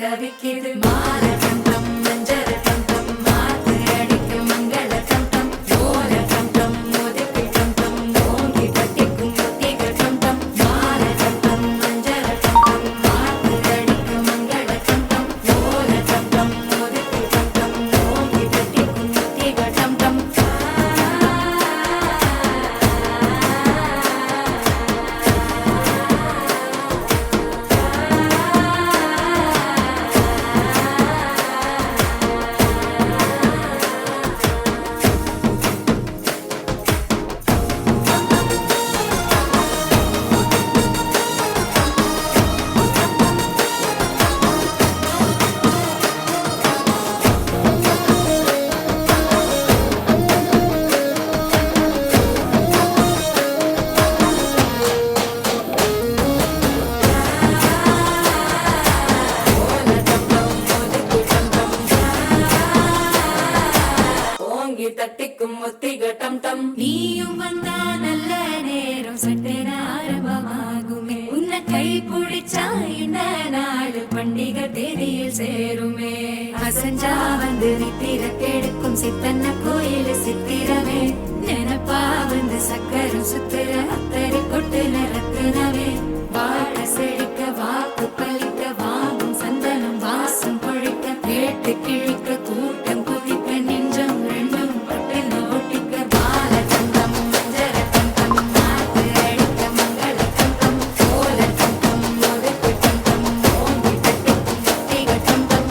தவிக்குது மாற டம் டம் மஞ்சர டம் டம் மாத்து அடிக்க மங்கள டம் டம் ஓர டம் டம் மோதிக்கு டம் டம் ஓங்கி தட்டிக்கும் முத்திக டம் டம் மாற டம் டம் மஞ்சர டம் டம் மாத்து அடிக்க மங்கள டம் டம் ஓர டம் டம் மோதிக்கு டம் டம் ஓங்கி தட்டிக்கும் முத்திக டம் டம் தட்டிக்கும் முத்திக டம் டம் நீயும் வந்தா நல்ல நேரம் சட்டென ஆரம்பமாகுமே உன்னை கை பிடிச்சா இந்த நாடு பண்டிகை தேதியில் சேருமே அசஞ்சா வந்து நித்திர கெடுக்கும் சித்தன்ன கோயில் சித்திரமே நினப்பா வந்து சக்கரம் சுத்துற அத்தரை கொட்டு நிறத்துனவே வாழ செழிக்க வாக்கு பலிக்க வாங்கும் சந்தனம் வாசம் பொழிக்க கேட்டு கிழிக்க கூட்டம் குதிக்க நெஞ்சம் ரெண்டும் பட்டுன்னு ஒட்டிக்க பால தந்தம் மஞ்சர தந்தம் மாத்து அடிக்க மங்கள தந்தம் கோல தந்தம் மோதிக்கு தந்தம் ஓங்கி தட்டிக்கும் முத்திக தந்தம்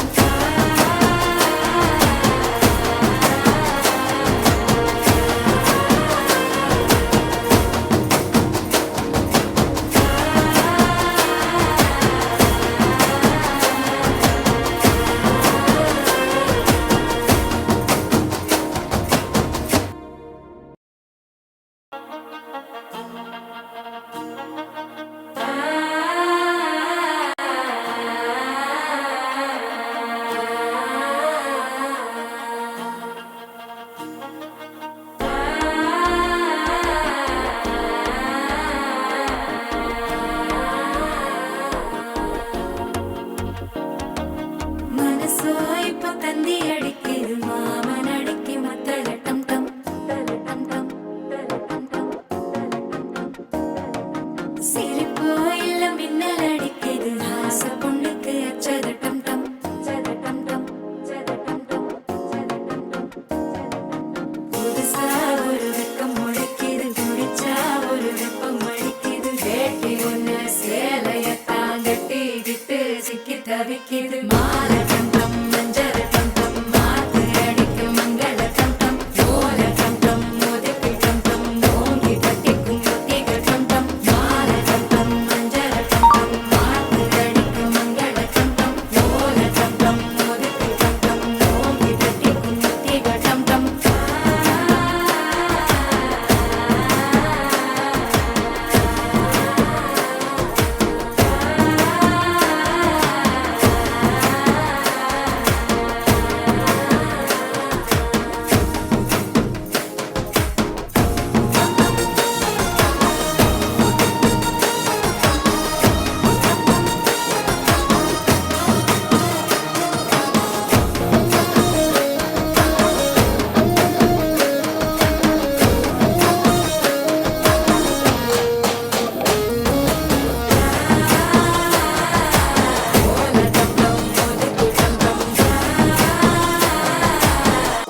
மனசோ இப்ப தந்தி அடிக்குது மாமன் அடிக்கு மத்தள டம் டம் டம் டம் சிரிப்போ இல்ல மின்னல் அடிக்குது ஆச பொண்ணுக்கு அச்சத டம் டம் டம் டம் புதுசா ஒரு வெக்கம் முளைக்குது குடிச்சா ஒரு வெப்பம் அடிக்குது வேட்டி ஒண்ணு சேலையத்தான் கட்டிக்கிட்டு சிக்கி தவிக்குது மாற டம் டம் மஞ்சர டம் டம் மாத்து அடிக்க மங்கள டம் டம் ஓர டம் டம் மோதிக்கு டம் டம் ஓங்கி தட்டிக்கும் முத்திக டம் டம் மாற டம் டம் மஞ்சர டம் டம் மாத்து அடிக்க மங்கள டம் டம் ஓர டம் டம் மோதிக்கு டம் டம் ஓங்கி தட்டிக்கும் முத்திக டம் டம்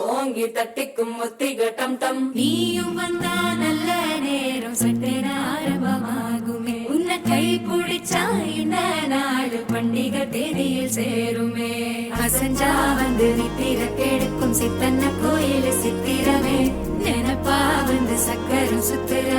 ஓங்கி தட்டிக்கும் முத்திக டம் டம் நீயும் வந்தா நல்ல நேரம் சட்டென ஆரம்பமாகுமே உன்னை கை பிடிச்சா இந்த நாடு பண்டிகை தேதியில் சேருமே அசஞ்சா வந்து நித்திர கெடுக்கும் சித்தன்ன கோயில் சித்திரமே நினப்பா வந்து சக்கரம் சுத்துற